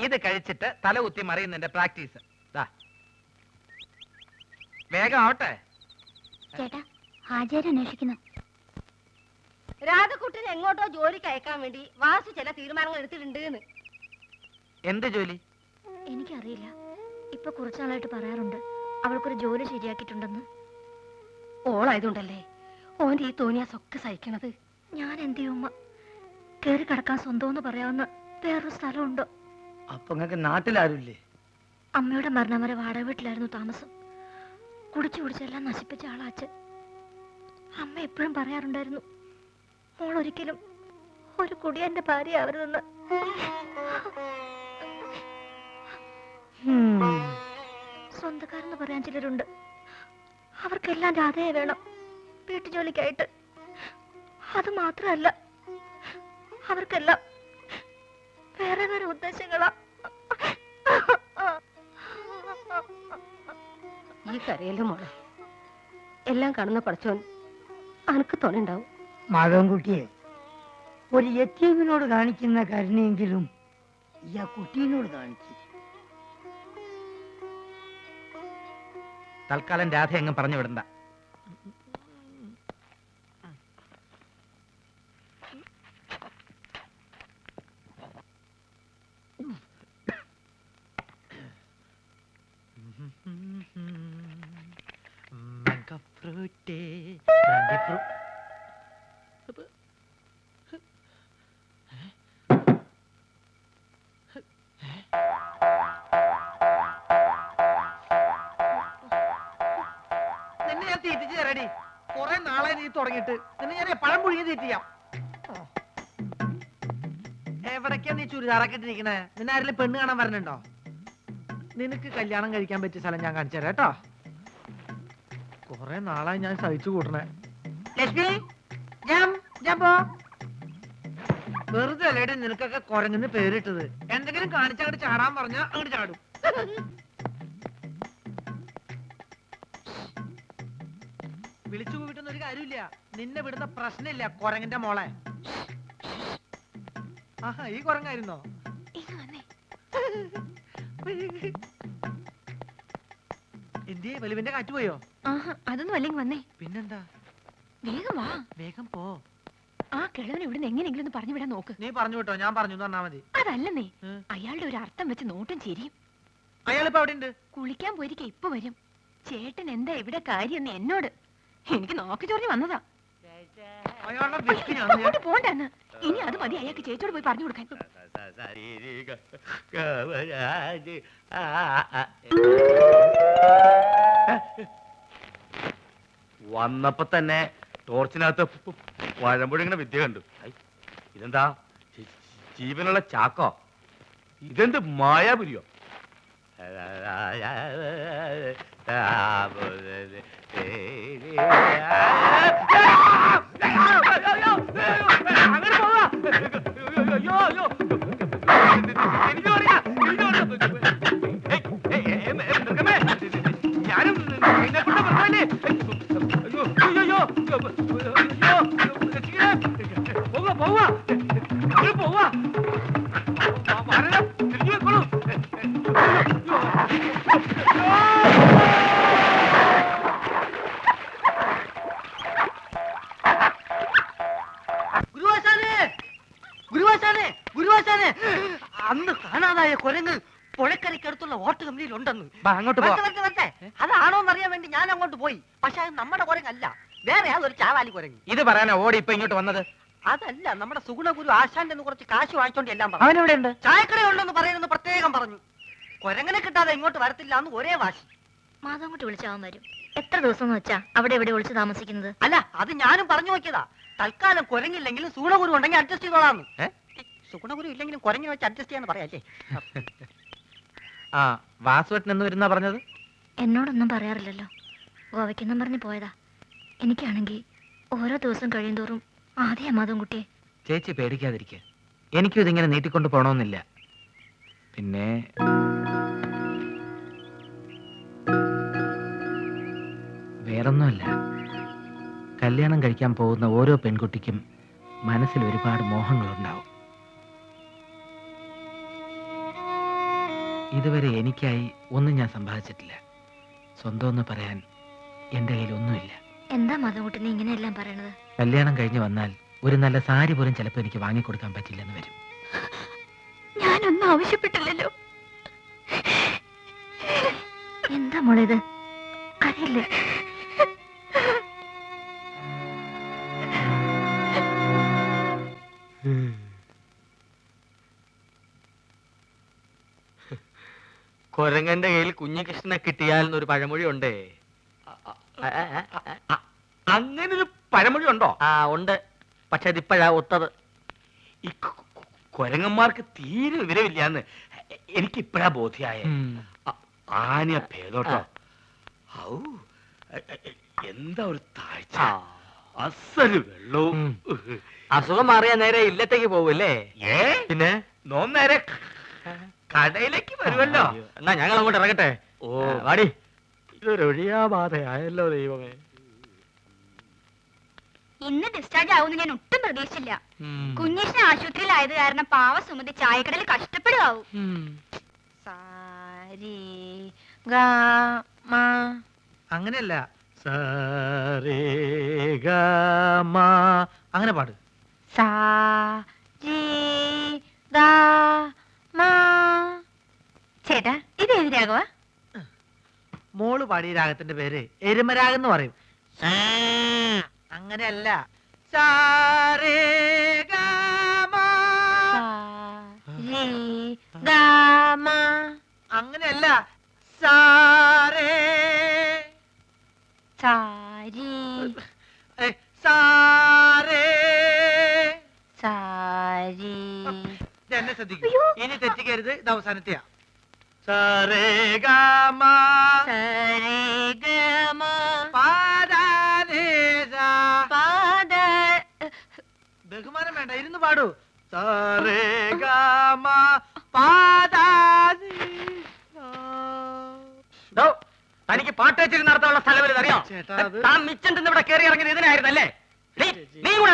ഇത് കഴിച്ചിട്ട് തല കുത്തി മറിയുന്നതിന്റെ പ്രാക്ടീസ്. വേഗം ആവട്ടെ. ചേട്ടാ, ഹാജര് അന്വേഷിക്കുന്നു. രാധക്കുട്ടിനെ എങ്ങോട്ടോ ജോലിക്ക് അയക്കാൻ വേണ്ടി വാസു ചില തീരുമാനങ്ങൾ എടുത്തിട്ടുണ്ട്. എന്ത് ജോലി? എനിക്കറിയില്ല. ഇപ്പൊ കുറച്ചാളായിട്ട് പറയാറുണ്ട് അവൾക്കൊരു ജോലി ശരിയാക്കിയിട്ടുണ്ടെന്ന്. ഓളായതുകൊണ്ടല്ലേ ഓന്റെ ഈ തോന്നിയാസൊക്കെ സഹിക്കണത്. ഞാൻ എന്ത് ചെയ്യുമ്മ? കേറി കിടക്കാൻ സ്വന്തമെന്ന് പറയാവുന്ന വേറൊരു സ്ഥലമുണ്ടോ? അപ്പൊ നിങ്ങൾക്ക് നാട്ടിലാരുമില്ലേ? അമ്മയുടെ മരണം വരെ വാടക വീട്ടിലായിരുന്നു താമസം. കുടിച്ചു കുടിച്ചെല്ലാം നശിപ്പിച്ച ആളാച്ചൻ. അമ്മ എപ്പോഴും പറയാറുണ്ടായിരുന്നു, മോൾ ഒരിക്കലും ഒരു കുടിയന്റെ ഭാര്യയാവരുതെന്ന്. സ്വന്തക്കാരെന്ന് പറയാൻ ചിലരുണ്ട്. അവർക്കെല്ലാം രാധയെ വേണം വീട്ടുജോലിക്കായിട്ട്. അത് മാത്രമല്ല, അവർക്കെല്ലാം വേറെ വേറെ ഉദ്ദേശങ്ങളാ. ഈ കരയിലും മോളെ എല്ലാം കാണുന്ന പഠിച്ചോൻ അനക്ക് തുണയുണ്ടാവും. മാധവൻകുട്ടിയെ, ഒരു യത്തീമിനോട് കാണിക്കുന്ന കരുണയെങ്കിലും ഈ ആ കുട്ടീനോട് കാണിച്ചു. തൽക്കാലം രാധ എങ്ങും പറഞ്ഞു വിടണ്ട. നിന്നെ ഞാൻ തീറ്റിച്ച് തരടി. കുറെ നാളെ നീ തുടങ്ങിയിട്ട് നിന്നെ ഞാൻ പഴം പുഴുങ്ങി തീറ്റിയാം. എവിടേക്കാ നീ ചുരിദാറാക്കിട്ടിരിക്കണേ? നിന്നെ ആരെങ്കിലും പെണ്ണ് കാണാൻ വരണുണ്ടോ? നിനക്ക് കല്യാണം കഴിക്കാൻ പറ്റിയ സ്ഥലം ഞാൻ കാണിച്ചു തരാം കേട്ടോ. കുറെ നാളായി ഞാൻ സഹിച്ചു കൂട്ടണേ. ലക്ഷ്മി, വെറുതെ അല്ലേടി നിനക്കൊക്കെ കുരങ്ങുന്ന് പേരിട്ടത്. എന്തെങ്കിലും കാണിച്ചങ്ങോട്ട് ചാടാൻ പറഞ്ഞാ അങ്ങോട്ട് ചാടും. വിളിച്ചു പോയിട്ടൊന്നും ഒരു കാര്യമില്ല. നിന്നെ വിടുന്ന പ്രശ്നമില്ല കുരങ്ങിന്റെ മോളെ. ആഹാ, ഈ കുരങ്ങായിരുന്നോ? എന്തേ വലുവിന്റെ കാറ്റ് പോയോ? അതൊന്നും അല്ലെങ്കിൽ വന്നേ. പിന്നെന്താ? വേഗം വാ. വേഗം പോ. ആ കിഴവനെ ഇവിടുന്ന് എങ്ങനെയെങ്കിലും ഒന്ന് പറഞ്ഞു വിടാൻ നോക്ക്. നീ പറഞ്ഞു വിട്ടോ, ഞാൻ പറഞ്ഞു പറഞ്ഞാ മതി. അതല്ലെന്നേ, അയാളുടെ ഒരു അർത്ഥം വെച്ച് നോട്ടും ചിരിയും. അയാളിപ്പോ അവിടെ ഉണ്ട്. കുളിക്കാൻ പോയിരിക്കെ ഇപ്പൊ വരും. ചേട്ടൻ എന്താ ഇവിടെ കാര്യം എന്നോട് എനിക്ക് നോക്കി ചൊറിഞ്ഞു വന്നതാ. അങ്ങോട്ട് പോണ്ടെന്ന്. ഇനി അത് മതി അയാൾക്ക് ചേച്ചിയോട് പോയി പറഞ്ഞു കൊടുക്കാൻ. വന്നപ്പോ തന്നെ ടോർച്ചിനകത്ത് പഴമ്പുഴങ്ങനെ വിദ്യ കണ്ടു. ഇതെന്താ ജീവനുള്ള ചാക്കോ? ഇതെന്ത് മായാപുരിയോ? അങ്ങനെ പോവാ. ഞാനും പോവാ പോവാ പോവാ തിരിഞ്ഞു വെക്കോളൂ. അന്ന് കാണാതായ കുരങ്ങ് പുഴക്കരയ്ക്കടുത്തുള്ള വോട്ട് കമ്പനിയിൽ ഉണ്ടെന്ന്. അങ്ങോട്ട് അതാണോന്നറിയാൻ വേണ്ടി ഞാൻ അങ്ങോട്ട് പോയി. പക്ഷെ അത് നമ്മുടെ കുരങ്ങല്ല, വേറെ അതൊരു ചാവാലി കുരങ്ങ്. ഇത് പറയാനാ ഓടി ഇപ്പൊ ഇങ്ങോട്ട് വന്നത്? അതല്ല, നമ്മുടെ സുഗുണഗുരു ആശാന്റെ കുറച്ച് കാശ് വാങ്ങിച്ചോണ്ട് എല്ലാം പറഞ്ഞു. അവനെവിടെ ഉണ്ട്? ചായക്കടയുണ്ടെന്ന് പറയുന്നത് പ്രത്യേകം പറഞ്ഞു. കുരങ്ങനെ കിട്ടാതെ ഇങ്ങോട്ട് വരത്തില്ല എന്ന് ഒരേ വാശി. മാധവൻകുട്ടി വിളിച്ചാവാൻ വരും. എത്ര ദിവസം എന്ന് വെച്ചാ അവിടെ എവിടെ വിളിച്ച് താമസിക്കുന്നത്? അല്ല, അത് ഞാനും പറഞ്ഞു നോക്കിയതാ. തൽക്കാലം കുരങ്ങില്ലെങ്കിലും സുഗുണഗുരു ഉണ്ടെങ്കിൽ അഡ്ജസ്റ്റ് ചെയ്തോളാന്ന്. സുഗുണഗുരു ഇല്ലെങ്കിലും കുരങ്ങിനെ വെച്ച് അഡ്ജസ്റ്റ് ചെയ്യാന്ന് പറയാല്ലേ. ആ, വാസുവേട്ടൻ എന്ന് വരുന്നാ പറഞ്ഞത്? എന്നോടൊന്നും പറയാറില്ലല്ലോ. ഗോവയ്ക്കെന്നും പറഞ്ഞ് പോയതാ. എനിക്കാണെങ്കിൽ ഓരോ ദിവസം കഴിയുന്തോറും ആദ്യം മാധവൻകുട്ടിയെ. ചേച്ചി പേടിക്കാതിരിക്കുക. എനിക്കും ഇതിങ്ങനെ നീട്ടിക്കൊണ്ട് പോണമെന്നില്ല. പിന്നെ വേറൊന്നുമല്ല, കല്യാണം കഴിക്കാൻ പോകുന്ന ഓരോ പെൺകുട്ടിക്കും മനസ്സിൽ ഒരുപാട് മോഹങ്ങളുണ്ടാവും. ഇതുവരെ എനിക്കായി ഒന്നും ഞാൻ സമ്പാദിച്ചിട്ടില്ല. സ്വന്തം എന്ന് പറയാൻ എൻ്റെ കയ്യിൽ ഒന്നുമില്ല. എന്താ മാധവൻകുട്ടനെ ഇങ്ങനെയെല്ലാം പറയണത്? കല്യാണം കഴിഞ്ഞ് വന്നാൽ ഒരു നല്ല സാരി പോലും ചിലപ്പോൾ എനിക്ക് വാങ്ങിക്കൊടുക്കാൻ പറ്റില്ലെന്ന് വരും. ഞാനൊന്നും ആവശ്യപ്പെട്ടില്ലല്ലോ. എന്താ മോളേത്? കരയില്ലേ? കൊരങ്ങന്റെ കയ്യിൽ കുഞ്ഞികൃഷ്ണനെ കിട്ടിയാൽ എന്നൊരു പഴമൊഴി ഉണ്ടേ. അങ്ങനെ ഒരു പഴമൊഴി ഉണ്ടോ? ആ ഉണ്ട്, പക്ഷെ അതിപ്പോഴാ ഒത്തത്. ഈ കൊരങ്ങന്മാർക്ക് തീരെ വിവരമില്ലാന്ന് എനിക്ക് ഇപ്പഴാ ബോധ്യായ. ആനയ ഭേദോട്ടോ. ഔ, എന്താ ഒരു താഴ്ച, അസല് വെള്ളവും. അസുഖം മാറിയ നേരെ ഇല്ലത്തേക്ക് പോവല്ലേ? ഏ പിന്നെ നോ നേരെ കടയിലേക്ക് വരുമല്ലോ. എന്നാ ഞങ്ങൾ അങ്ങോട്ട് ഇറങ്ങട്ടെ. ഓ വാടി. ഇതൊരു ഒഴിയാബാധയായല്ലോ ദൈവമേ. ഇന്ന് ഡിസ്ചാർജ് ആവുമെന്ന് ഞാൻ ഒട്ടും പ്രതീക്ഷിച്ചില്ല. കുഞ്ഞേഷിന് ആശുപത്രിയിലായത് കാരണം പാവ സുമതി ചായക്കടയിൽ കഷ്ടപ്പെടുകയാവും. സാരി ഗ മ. അങ്ങനെയല്ല, അങ്ങനെ പാട്. സാ രി ഗ മ. ചേട്ടാ ഇത് ഏത് രാഘവാ? മോള് പാടിയ രാഗത്തിന്റെ പേര് എരുമരാഗം എന്ന് പറയും. അങ്ങനെയല്ല, അങ്ങനെയല്ല, സാരി സാരി. എന്നെ ശ്രദ്ധിക്കൂ, ഇനി തെറ്റിക്കരുത്. ഇത് അവസാനത്തെയാ. സരിഗമ പാദ. ബഹുമാനം വേണ്ട, ഇരുന്ന് പാടൂ. തനിക്ക് പാട്ട് വെച്ചിട്ട് നടത്താനുള്ള സ്ഥലം വലുത് അറിയോ? ചേട്ടാ, അത് താൻ മിച്ചം തിന്ന് ഇവിടെ കയറി ഇറങ്ങിയത് ഇതിനായിരുന്നല്ലേ? നീ കൂടെ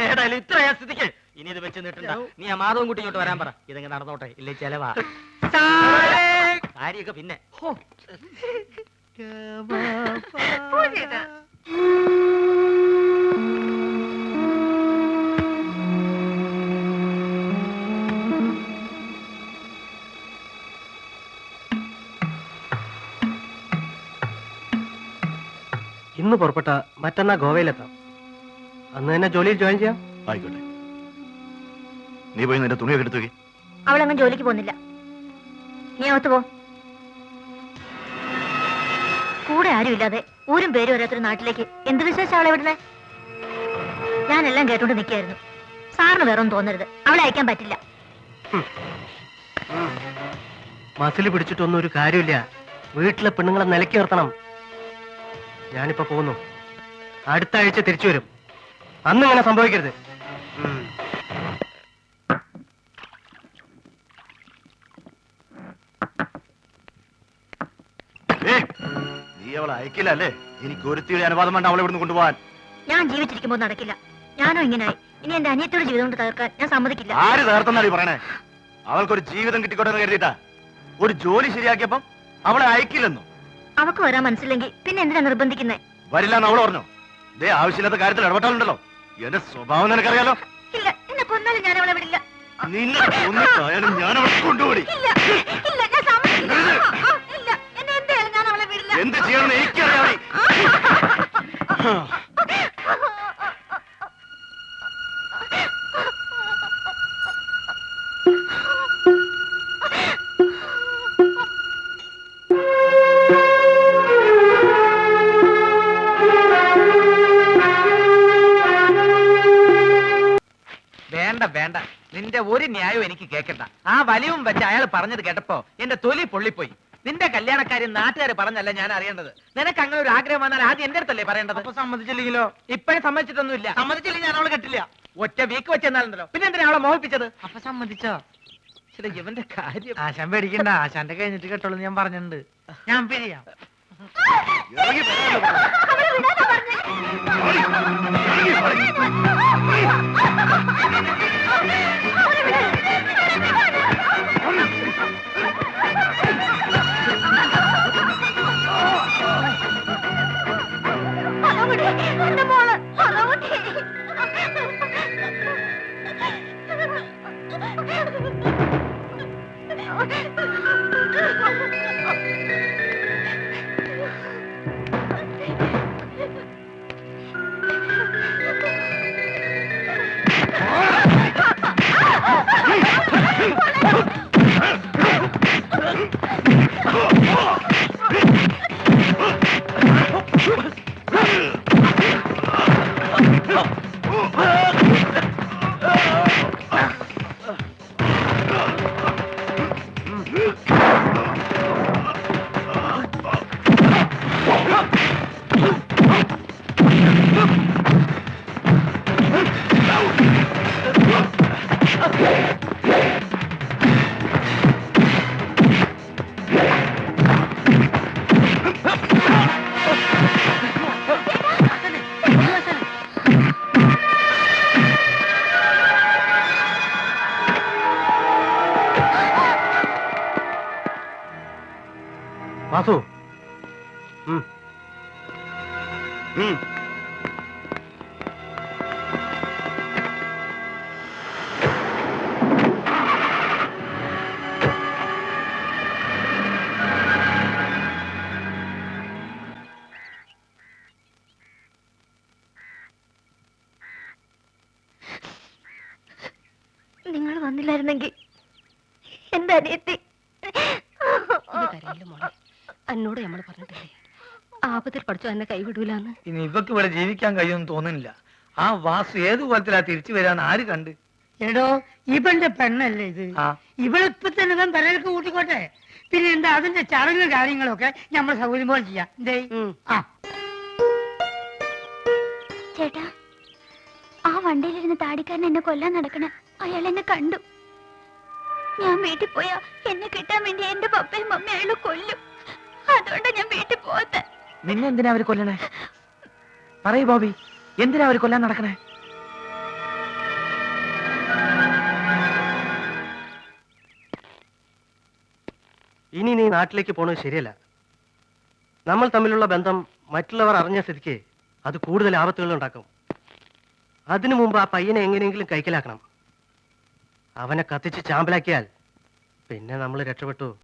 ഏതായാലും ഇത്രയാ സ്ഥിതിക്ക് ഇനി ഇത് വെച്ച് നിട്ടണ്ട. നീ ആ മാധവൻ കുട്ടി ഇങ്ങോട്ട് വരാൻ പറ. ഇതങ്ങ് നടന്നോട്ടെ, ഇല്ലേ ചെലവാ. കാര്യൊക്കെ പിന്നെ. ഇന്ന് പുറപ്പെട്ട മറ്റന്നാ ഗോവയിലെത്താം. അന്ന് തന്നെ ജോലിയിൽ ജോയിൻ ചെയ്യാം. ആയിക്കോട്ടെ, നീ പോയി നിന്റെ തുണിയൊക്കെ എടുത്തു. അവളങ്ങ് ജോലിക്ക് പോകുന്നില്ല. നീ അകത്ത് പോ. കൂടെ ആരും ഇല്ലാതെ ഊരും പേരും ഓരോരുത്തർ നാട്ടിലേക്ക് എന്ത് വിശേഷം അവളെ വിടുന്നേ? ഞാനെല്ലാം കേട്ടോണ്ട് നിൽക്കായിരുന്നു. സാറിന് വേറെ ഒന്നും തോന്നരുത്, അവളെ അയക്കാൻ പറ്റില്ല. മസിൽ പിടിച്ചിട്ടൊന്നും ഒരു കാര്യമില്ല. വീട്ടിലെ പെണ്ണുങ്ങളെ നിലയ്ക്ക് നിർത്തണം. ഞാനിപ്പോ പോകുന്നു. അടുത്ത ആഴ്ച തിരിച്ചു വരും. അന്ന് ഇങ്ങനെ സംഭവിക്കരുത്. നീ അവളെ അയക്കില്ല അല്ലേ? എനിക്ക് ഒരുത്തിയുടെ അനുവാദം വേണ്ട അവളെ ഇവിടുന്ന് കൊണ്ടുപോകാൻ. ഞാൻ ജീവിച്ചിരിക്കുമ്പോൾ നടക്കില്ല. ഞാനോ ഇങ്ങനായി. ഇനി എന്റെ അനിയത്തിയുടെ ജീവിതം കൊണ്ട് തകർക്കാൻ ഞാൻ സമ്മതിക്കില്ല. ആര് തകർത്തെന്നാണ് ഈ പറയണേ? അവൾക്കൊരു ജീവിതം കിട്ടിക്കോട്ടെ എന്ന് കരുതിയിട്ടാ. ഒരു ജോലി ശരിയാക്കിയപ്പം അവളെ അയക്കില്ലെന്നോ? അവക്ക് വരാൻ മനസ്സില്ലെങ്കിൽ പിന്നെ എന്തിനാ നിർബന്ധിക്കുന്നേ? വരില്ല എന്ന് അവള് പറഞ്ഞോ? ഇതേ ആവശ്യമില്ലാത്ത കാര്യത്തിൽ ഇടപെട്ടാലുണ്ടല്ലോ. എന്റെ സ്വഭാവം നിനക്കറിയാലോ. ഇല്ല, എന്നെ കൊന്നാലും ഞാൻ അവളെ വിടില്ല. നിന്നെ കൊന്നിട്ടായാലും ഞാൻ അവളെ കൊണ്ടുപോയി. ഇല്ല, ഇല്ല, ഞാൻ സമ്മതിക്കില്ല. ഇല്ല, എന്നെ എന്തായാലും ഞാൻ അവളെ വിടില്ല. എന്ത് ചെയ്യണമെന്ന് എനിക്കറിയാം. വേണ്ട വേണ്ട, നിന്റെ ഒരു ന്യായവും എനിക്ക് കേൾക്കണ്ട. ആ വലിവും വെച്ച് അയാൾ പറഞ്ഞത് കേട്ടപ്പോ എന്റെ തൊലി പൊള്ളിപ്പോയി. നിന്റെ കല്യാണക്കാരി നാട്ടുകാർ പറഞ്ഞല്ല ഞാൻ അറിയേണ്ടത്. നിനക്ക് അങ്ങനെ ഒരു ആഗ്രഹം വന്നാൽ ആദ്യം എന്റെ അടുത്തല്ലേ പറയേണ്ടത്? അപ്പൊ സമ്മതിച്ചില്ലെങ്കിലോ? ഇപ്പോഴും സമ്മതിച്ചിട്ടൊന്നുമില്ല. സമ്മതിച്ചില്ലെങ്കിൽ ഞാൻ അവളെ കെട്ടില്ല. ഒറ്റ വീക്ക് വെച്ചെന്നാലുണ്ടല്ലോ. പിന്നെ എന്തിനാ അവളെ മോഹിപ്പിച്ചത്? അപ്പൊ സമ്മതിച്ചോ? ശരി, ഇവന്റെ കാര്യം. ആശാൻ പേടിക്കണ്ട, ആശാന്റെ കഴിഞ്ഞിട്ട് കേട്ടോളൂ ഞാൻ പറഞ്ഞിട്ടുണ്ട്. ഞാൻ പിരിയാം. ഇറങ്ങി വരാനല്ലേ പറഞ്ഞത്? ഇറങ്ങി, ഇറങ്ങി. വാസു നിങ്ങൾ വന്നില്ലായിരുന്നെങ്കിൽ എന്റെ അനിയത്തി കരയില്ല മോളെ. എന്നോട് നമ്മൾ പറഞ്ഞിട്ടില്ലേ ആപത്തിൽ പഠിച്ചു എന്നെ കൈവിടൂലെന്ന്. ഇനി ഇവക്ക് ഇവിടെ ജീവിക്കാൻ കഴിയുമെന്ന് തോന്നുന്നില്ല. ആ വാസു ഏത് കോലത്തിലാ തിരിച്ചു വരാന്ന് ആര് കണ്ട്? എടോ ഇവന്റെ പെണ്ണല്ലേ ഇത്? ആ ഇവളിപ്പൊ തന്നെ ഇവൻ പെരലേക്ക് കൂട്ടിക്കോട്ടെ. പിന്നെ എന്താ അതിന്റെ ചടങ്ങ് കാര്യങ്ങളൊക്കെ നമ്മൾ സൗകര്യം പോലെ ചെയ്യാം. എന്തേ? ആ ചേട്ടാ, ആ വണ്ടിയിലിരുന്ന് താടിക്കാരൻ എന്നെ കൊല്ലാൻ നടക്കണ അയാൾ എന്നെ കണ്ടു. ഞാൻ വീട്ടിൽ പോയാ എന്നെ കിട്ടാൻ വേണ്ടി എന്റെ പപ്പയും മമ്മയും അയാൾ കൊല്ലും. അതുകൊണ്ടാ ഞാൻ വീട്ടിൽ പോകാത്ത. നിന്നെ എന്തിനാ അവര് കൊല്ലണേ? പറയൂ ബോബി, എന്തിനാ അവര് കൊല്ലാൻ നടക്കണേ? ഇനി നീ നാട്ടിലേക്ക് പോണത് ശരിയല്ല. നമ്മൾ തമ്മിലുള്ള ബന്ധം മറ്റുള്ളവർ അറിഞ്ഞ സ്ഥിതിക്ക് അത് കൂടുതൽ ആപത്തുകൾ ഉണ്ടാക്കും. അതിനു മുമ്പ് ആ പയ്യനെ എങ്ങനെയെങ്കിലും കൈക്കലാക്കണം. അവനെ കത്തിച്ച് ചാമ്പലാക്കിയാൽ പിന്നെ നമ്മൾ രക്ഷപ്പെട്ടു.